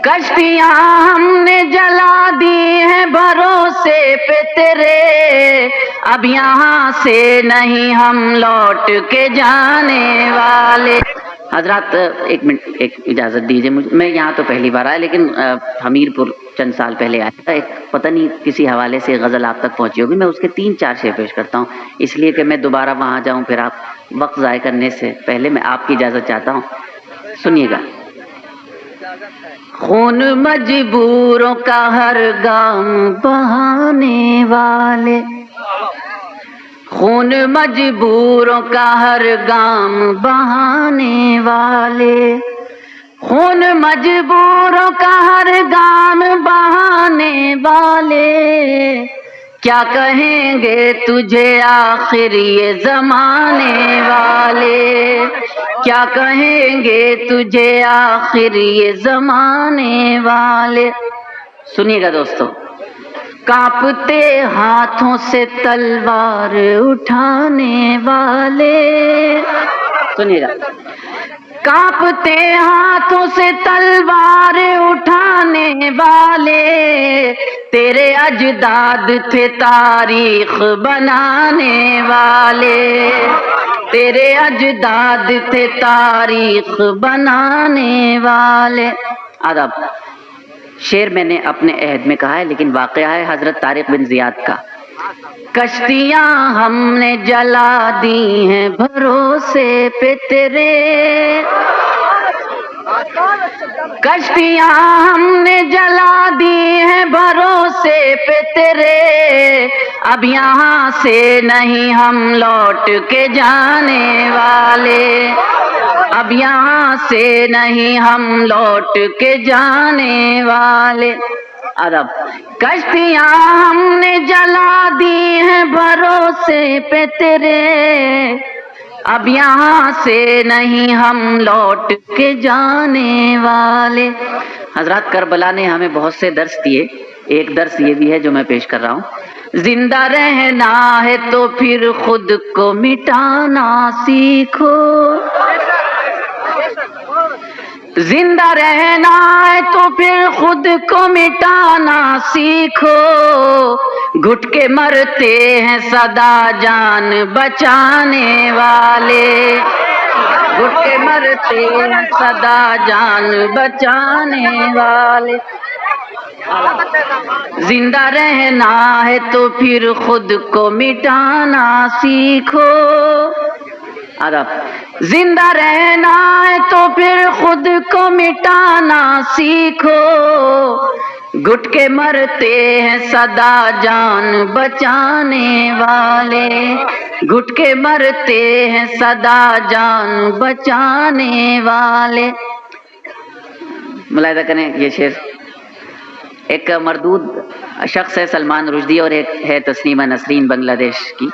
کشتیاں ہم نے جلا دی ہیں بھروسے پہ تیرے، اب یہاں سے نہیں ہم لوٹ کے جانے والے۔ حضرات ایک منٹ، ایک اجازت دیجیے مجھے، میں یہاں تو پہلی بار آیا، لیکن حمیر پور چند سال پہلے آیا تھا، ایک پتہ نہیں کسی حوالے سے غزل آپ تک پہنچی ہوگی، میں اس کے 3-4 شعر پیش کرتا ہوں، اس لیے کہ میں دوبارہ وہاں جاؤں، پھر آپ وقت ضائع کرنے سے پہلے میں آپ کی اجازت چاہتا ہوں، سنیے گا۔ خون مجبوروں کا ہر گام بہانے والے، خون مجبوروں کا ہر گام بہانے والے، خون مجبوروں کا ہر گام بہانے والے، کیا کہیں گے تجھے آخر یہ زمانے والے، کیا کہیں گے تجھے آخر یہ زمانے والے۔ سنیے گا دوستو، کانپتے ہاتھوں سے تلوار اٹھانے والے، سنیے گا، کانپتے ہاتھوں سے تلوار اٹھانے والے، تیرے اجداد تھے تاریخ بنانے والے، تیرے اجداد تھے تاریخ بنانے والے۔ آداب، شعر میں نے اپنے عہد میں کہا ہے، لیکن واقعہ ہے حضرت طارق بن زیاد کا۔ کشتیاں ہم نے جلا دی ہیں بھروسے پہ تیرے، کشتیاں ہم نے جلا دی ہیں بھروسے پہ تیرے، اب یہاں سے نہیں ہم لوٹ کے جانے والے، اب یہاں سے نہیں ہم لوٹ کے جانے والے۔ ادب، کشتیاں ہم نے جلا دی ہیں بھروسے پہ تیرے، اب یہاں سے نہیں ہم لوٹ کے جانے والے۔ حضرات، کربلا نے ہمیں بہت سے درس دیے، ایک درس یہ بھی ہے جو میں پیش کر رہا ہوں۔ زندہ رہنا ہے تو پھر خود کو مٹانا سیکھو، زندہ رہنا ہے تو پھر خود کو مٹانا سیکھو، گھٹ کے مرتے ہیں سدا جان بچانے والے، گھٹ کے مرتے ہیں سدا جان بچانے والے۔ زندہ رہنا ہے تو پھر خود کو مٹانا سیکھو، زندہ رہنا ہے تو پھر خود کو مٹانا سیکھو، گھٹ کے مرتے ہیں سدا جان بچانے والے، گھٹ کے مرتے ہیں سدا جان بچانے والے۔ ملاحظہ کریں یہ شعر، ایک مردود شخص ہے سلمان رشدی، اور ایک ہے تسلیمہ نسرین بنگلہ دیش کی،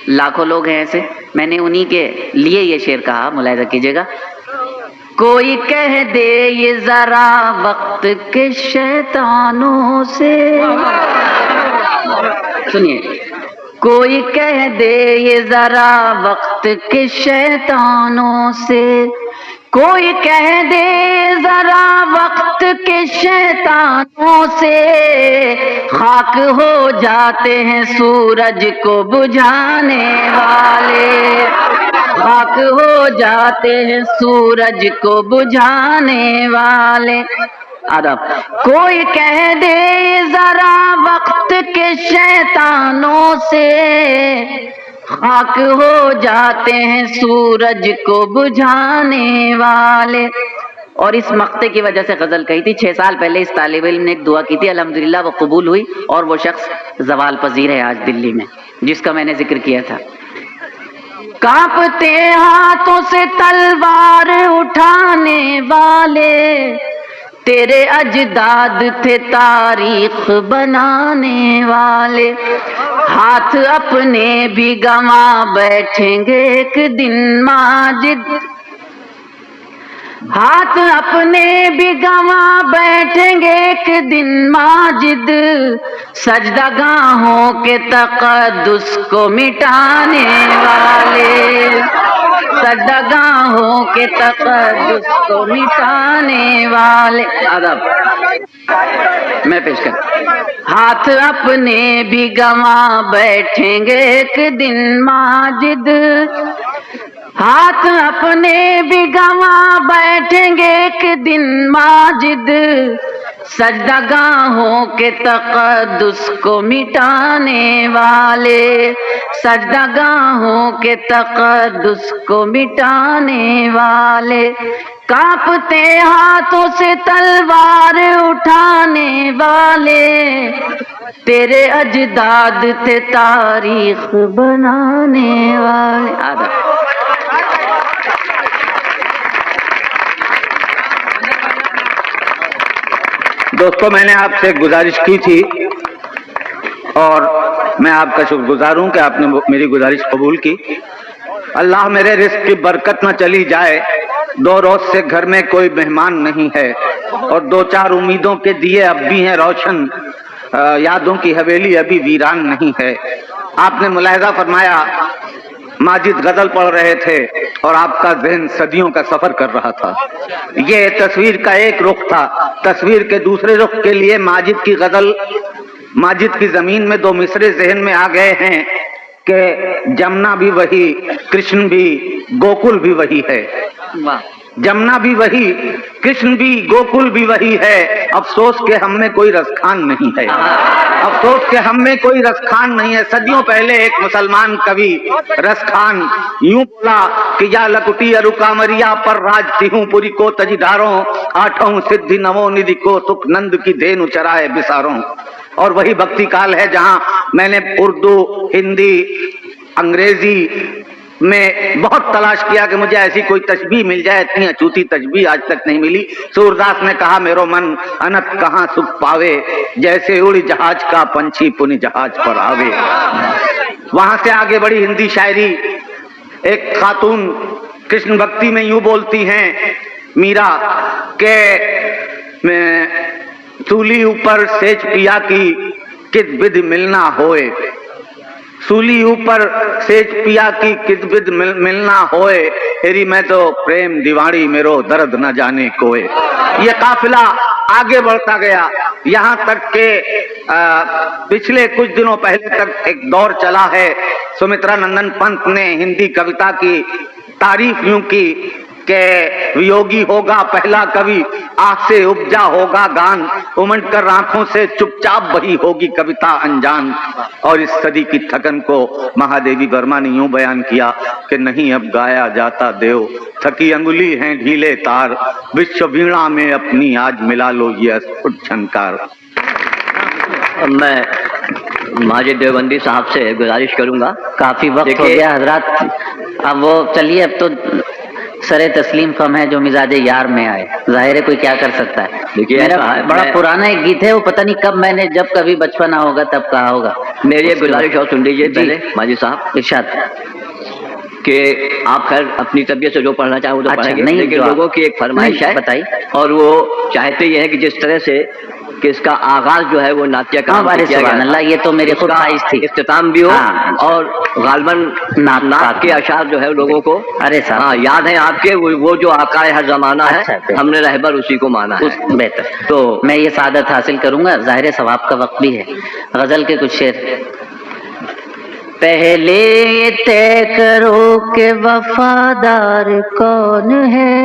لاکھوں لوگ ہیں ایسے، میں نے انہی کے لیے یہ شعر کہا، ملاحظہ کیجئے گا۔ کوئی کہہ دے یہ ذرا وقت کے شیطانوں سے، سنیے، کوئی کہہ دے یہ ذرا وقت کے شیطانوں سے، کوئی کہہ دے ذرا وقت کے شیطانوں سے، خاک ہو جاتے ہیں سورج کو بجھانے والے، خاک ہو جاتے ہیں سورج کو بجھانے والے۔ ادب، کوئی کہہ دے ذرا وقت کے شیطانوں سے، خاک ہو جاتے ہیں سورج کو بجھانے والے۔ اور اس مقطع کی وجہ سے غزل کہی تھی، 6 سال پہلے اس طالب علم نے ایک دعا کی تھی، الحمدللہ وہ قبول ہوئی، اور وہ شخص زوال پذیر ہے آج دلی میں، جس کا میں نے ذکر کیا تھا۔ کانپتے ہاتھوں سے تلوار اٹھانے والے، تیرے اجداد تھے تاریخ بنانے والے، ہاتھ اپنے بھی گنوا بیٹھیں گے ایک دن ماجد، ہاتھ اپنے بھی گنوا بیٹھیں گے ایک دن ماجد، سجدہ گاہوں کے تقدس کو مٹانے والے، سجدگاہوں کے تقدس کو مٹانے والے. ادب میں پیش کر. ہاتھ اپنے بھی گنوا بیٹھیں گے ایک دن ماجد، ہاتھ اپنے بھی گنوا بیٹھیں گے ایک دن ماجد، سجدگاہوں کے تقدس کو مٹانے والے، سجدگاہوں کے تقدس کو مٹانے والے، کانپتے ہاتھوں سے تلوار اٹھانے والے، تیرے اجداد تھے تاریخ بنانے والے. دوستو، میں نے آپ سے گزارش کی تھی اور میں آپ کا شکر گزار ہوں کہ آپ نے میری گزارش قبول کی. اللہ میرے رزق کی برکت نہ چلی جائے. 2 روز سے گھر میں کوئی مہمان نہیں ہے اور 2-4 امیدوں کے دیے اب بھی ہیں روشن، یادوں کی حویلی ابھی ویران نہیں ہے. آپ نے ملاحظہ فرمایا ماجد غزل پڑھ رہے تھے اور آپ کا ذہن صدیوں کا سفر کر رہا تھا. یہ تصویر کا ایک رخ تھا. تصویر کے دوسرے رخ کے لیے ماجد کی غزل، ماجد کی زمین میں 2 مصرے ذہن میں آ گئے ہیں کہ جمنا بھی وہی، کرشن بھی، گوکل بھی وہی ہے. جمنا بھی وہی، کرشن بھی، گوکل بھی وہی ہے. افسوس کہ ہم میں کوئی رسخان نہیں ہے. افسوس کہ ہم میں کوئی رسخان نہیں ہے. صدیوں پہلے ایک مسلمان کوی رسخان یوں بولا کہ یا لکٹی ارکامریا پر راجتی ہوں پوری کو تجداروں، آٹھوں سدھی نمو ندھی کو سکھ نند کی دین چرائے بساروں. اور وہی بھکتی کال ہے جہاں میں نے اردو، ہندی، انگریزی میں بہت تلاش کیا کہ مجھے ایسی کوئی تشبیہ مل جائے. اتنی اچوتی تشبیہ آج تک نہیں ملی. سورداس نے کہا میرو من انت کہاں سکھ پاوے، جیسے اڑی جہاز کا پنچھی پنی جہاز پر آوے. وہاں سے آگے بڑی ہندی شاعری. ایک خاتون کرشن بھکتی میں یوں بولتی ہیں میرا کہ سولی اوپر سیج پیا کی کد بدھ ملنا ہوئے، سولی اوپر سیج پیا کی کد بدھ ملنا ہوئے، ہیری میں تو پریم دیواڑی میرو درد نہ جانے کوئے. یہ قافلہ آگے بڑھتا گیا یہاں تک کہ پچھلے کچھ دنوں پہلے تک ایک دور چلا ہے. سمترا نندن پنت نے ہندی کویتا کی تعریف یوں کی کہ ویوگی ہوگا پہلا کبھی، آنکھ سے اپجا ہوگا گان، امنڈ کر آنکھوں سے چپ چاپ بہی ہوگی کویتا انجان. اور اس صدی کی تھکن کو مہادیوی ورما نے یوں بیان کیا کہ نہیں اب گایا جاتا دیو، تھکی انگلی ہیں ڈھیلے تار، وشو ویڑا میں اپنی آج ملا لو یہ اسفٹ جھنکار. میں ماجد دیوبندی صاحب سے گزارش کروں گا. کافی وقت ہو گیا حضرات، اب وہ چلیے اب تو سر تسلیم کم ہے جو مزاج یار میں آئے. ظاہر ہے کوئی کیا کر سکتا ہے. میرا بڑا پرانا ایک گیت ہے، وہ پتہ نہیں کب میں نے جب کبھی بچپنا ہوگا تب کہا ہوگا. میری ایک گزارش اور سن لیجیے پہلے ماجد صاحب، ارشاد. کہ آپ خیر اپنی طبیعت سے جو پڑھنا چاہیں وہ تو پڑھیں گے، نہیں لیکن لوگوں کی ایک فرمائش ہے بتائی، اور وہ چاہتے یہ ہے کہ جس طرح سے کہ اس کا آغاز جو ہے وہ ناتیہ کلام سے کیا گیا، اللہ یہ تو میری خود خواہش تھی، اختتام بھی ہو اور غالباً نعت کے اشعار جو ہے لوگوں کو یاد ہیں آپ کے، وہ جو آقائے ہر زمانہ ہے ہم نے رہبر اسی کو مانا ہے. بہتر. تو میں یہ سعادت حاصل کروں گا. ظاہر ثواب کا وقت بھی ہے. غزل کے کچھ شعر. پہلے یہ طے کرو کہ وفادار کون ہے،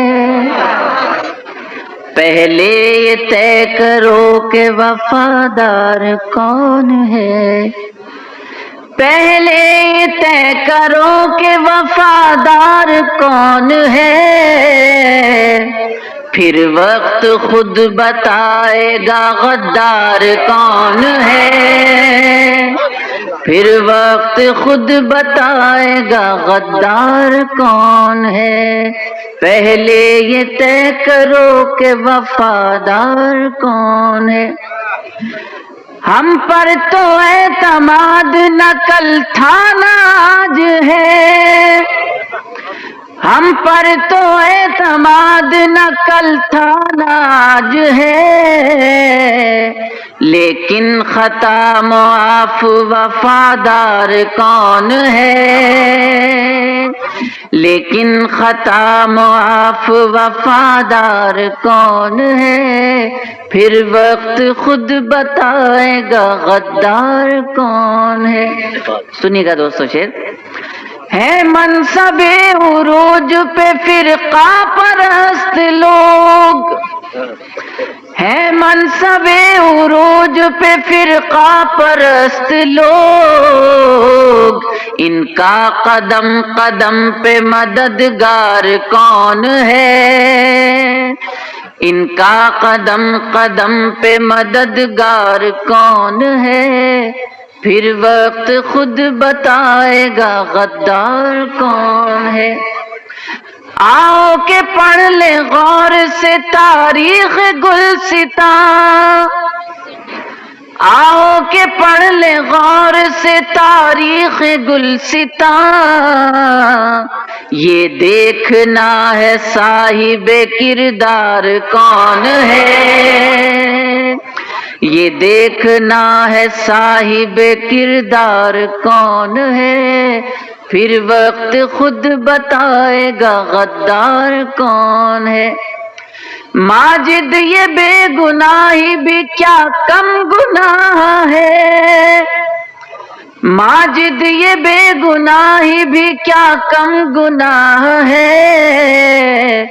پہلے یہ طے کرو کہ وفادار کون ہے، پہلے یہ طے کرو کہ وفادار کون ہے، پھر وقت خود بتائے گا غدار کون ہے، پھر وقت خود بتائے گا غدار کون ہے، پہلے یہ طے کرو کہ وفادار کون ہے. ہم پر تو اعتماد نہ کل تھا نہ آج ہے، ہم پر تو اعتماد نہ کل تھا نہ آج ہے، لیکن خطا معاف وفادار کون ہے؟ لیکن خطا معاف وفادار کون ہے؟ پھر وقت خود بتائے گا غدار کون ہے۔ سنیے گا دوستو شعر، ہے منصب عروج پہ فرقہ پرست لوگ، ہے منصب عروج پہ فرقہ پرست لوگ، ان کا قدم قدم پہ مددگار کون ہے؟ ان کا قدم قدم پہ مددگار کون ہے؟ پھر وقت خود بتائے گا غدار کون ہے۔ آؤ کہ پڑھ لیں غور سے تاریخ گلستاں، آؤ کہ پڑھ لیں غور سے تاریخ گلستاں، یہ دیکھنا ہے صاحب کردار کون ہے، یہ دیکھنا ہے صاحب کردار کون ہے، پھر وقت خود بتائے گا غدار کون ہے۔ ماجد یہ بے گناہی بھی کیا کم گناہ ہے، ماجد یہ بے گناہی بھی کیا کم گناہ ہے،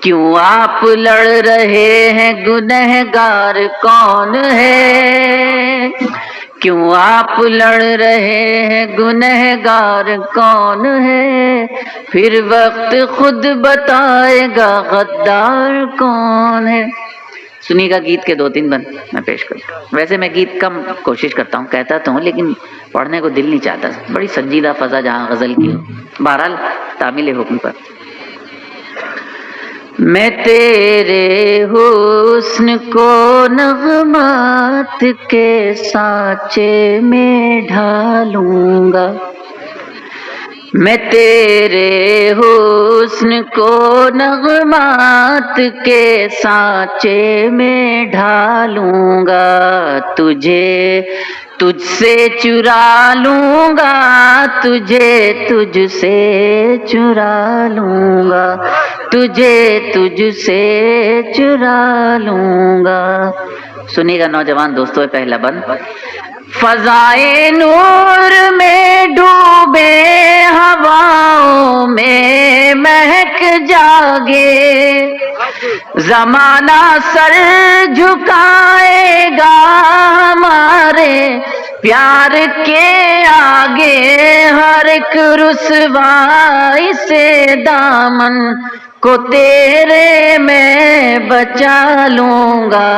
کیوں آپ لڑ رہے ہیں گنہگار کون ہے، کیوں آپ لڑ رہے ہیں گنہگار کون ہے، پھر وقت خود بتائے گا غدار کون ہے۔ سنیے گا گیت کے 2-3 بند میں پیش کرتا ہوں۔ ویسے میں گیت کم کوشش کرتا ہوں، کہتا تو ہوں لیکن پڑھنے کو دل نہیں چاہتا، بڑی سنجیدہ فضا جہاں غزل کی ہو۔ بہرحال تعمیل حکم پر۔ میں تیرے حسن کو نغمات کے سانچے میں ڈھالوں گا، میں تیرے حسن کو نغمات کے سانچے میں ڈھالوں گا، تجھے تجھ سے چرا لوں گا، تجھے تجھ سے چرا لوں گا، تجھے تجھ سے چرا لوں گا۔ سنیے گا نوجوان دوستو پہلا بند۔ فضائے نور میں ڈوبے ہواؤں میں مہک جاگے، زمانہ سر جھکائے گا ہمارے پیار کے آگے، ہر ایک رسوائی سے دامن کو تیرے میں بچا لوں گا،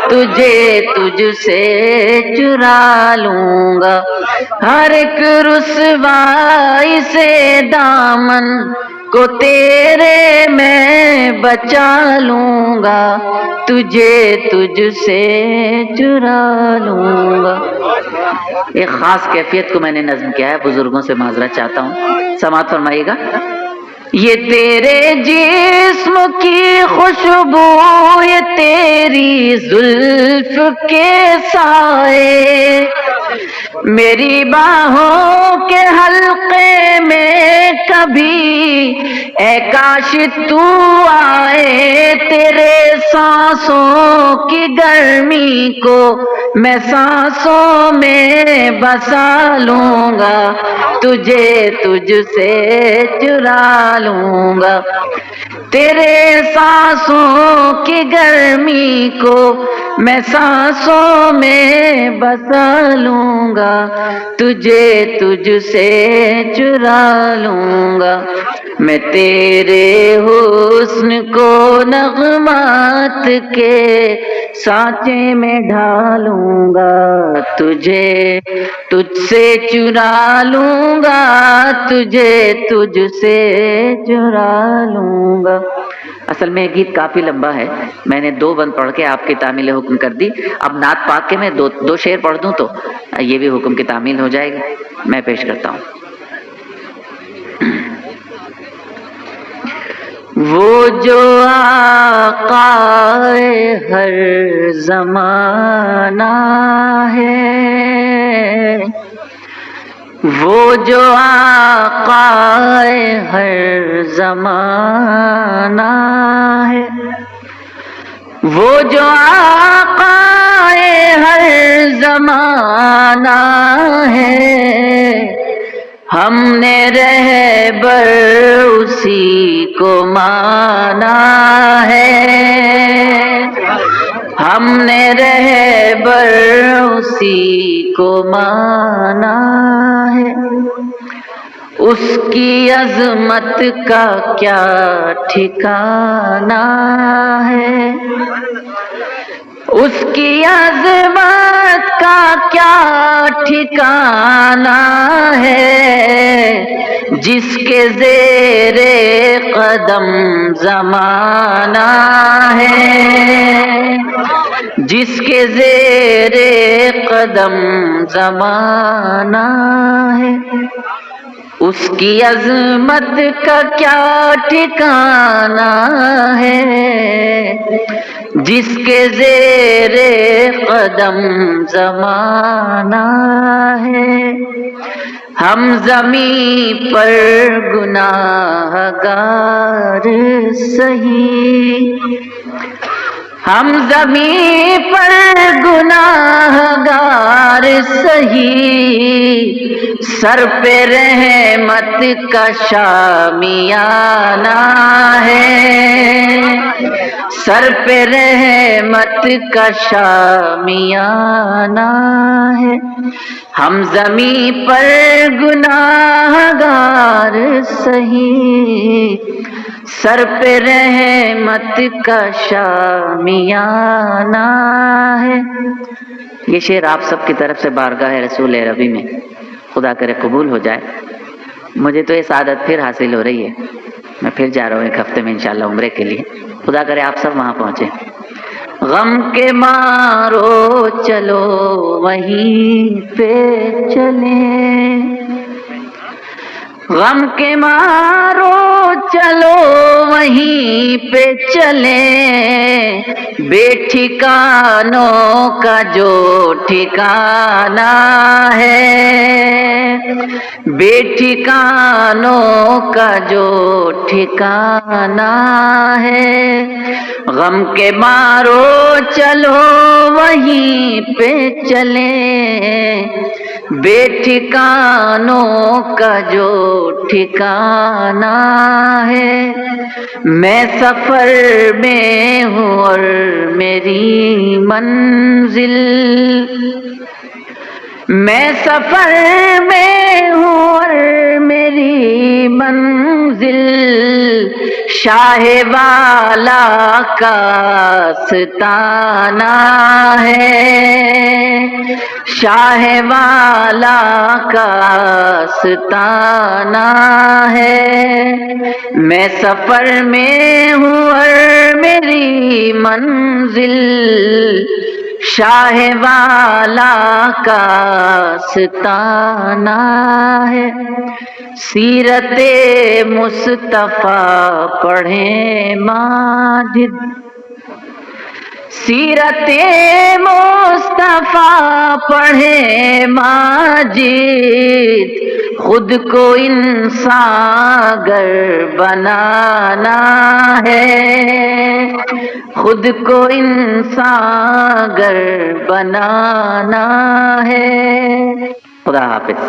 تجھے تجھ سے چرا لوں گا، ہر ایک رسوائی سے دامن کو تیرے میں بچا لوں گا، تجھے تجھ سے چرا لوں گا۔ ایک خاص کیفیت کو میں نے نظم کیا ہے، بزرگوں سے معذرت چاہتا ہوں، سماعت فرمائیے گا۔ یہ تیرے جسم کی خوشبو، یہ تیری زلف کے سائے، میری باہوں کے حلقے میں کبھی اے کاش تو آئے، تیرے سانسوں کی گرمی کو میں سانسوں میں بسا لوں گا، تجھے تجھ سے چرا لوں گا، تیرے سانسوں کی گرمی کو میں سانسوں میں بسا لوں گا، تجھے تجھ سے چرا لوں گا، میں تیرے حسن کو نغمات کے سانچے میں ڈھالوں گا، تجھے تجھ سے چرا لوں گا، تجھے تجھ سے چرا لوں گا۔ اصل میں یہ گیت کافی لمبا ہے، میں نے 2 بند پڑھ کے آپ کی تعمیل حکم کر دی، اب نعت پاک کے میں 2 شعر پڑھ دوں تو یہ بھی حکم کی تعمیل ہو جائے گی۔ میں پیش کرتا ہوں۔ وہ جو آقا ہر زمانہ ہے، وہ جو آقائے ہر زمانہ ہے، وہ جو آقائے ہر زمانہ ہے، ہم نے رہبر اسی کو مانا ہے، ہم نے رہبر اسی کو مانا ہے۔ اس کی عظمت کا کیا ٹھکانہ ہے، اس کی عظمت کا کیا ٹھکانہ ہے، جس کے زیر قدم زمانہ ہے، جس کے زیر قدم زمانہ ہے۔ اس کی عظمت کا کیا ٹھکانہ ہے، جس کے زیر قدم زمانہ ہے۔ ہم زمین پر گناہگار سہی، ہم زمین پر گناہگار سہی، سر پہ رحمت کا شامیانہ ہے، سر پہ رحمت کا شامیانہ ہے۔ ہم زمین پر گناہگار سہی، سر پہ رحمت کا شامیانہ ہے۔ یہ شعر آپ سب کی طرف سے بارگاہ رسول ربی میں خدا کرے قبول ہو جائے۔ مجھے تو یہ سعادت پھر حاصل ہو رہی ہے، میں پھر جا رہا ہوں ایک ہفتے میں انشاءاللہ عمرے کے لیے، خدا کرے آپ سب وہاں پہنچے۔ غم کے مارو چلو وہیں پہ چلیں، غم کے مارو چلو وہیں پہ چلیں، بے ٹھکانوں کا جو ٹھکانہ ہے، بے ٹھکانوں کا جو ٹھکانہ ہے، غم کے مارو چلو وہیں پہ چلیں، بے ٹھکانوں کا جو ٹھکانہ ہے۔ میں سفر میں ہوں اور میری منزل، میں سفر میں ہوں اور میری منزل، شاہ والا کا آستانہ ہے، شاہ والا کا آستانہ ہے۔ میں سفر میں ہوں اور میری منزل، شاہ والا کا آستانہ ہے۔ سیرت مصطفیٰ پڑھیں ماجد، سیرت مصطفیٰ پڑھیں ماجد، خود کو انسان گر بنانا ہے، خود کو انسان گر بنانا ہے۔ خدا حافظ۔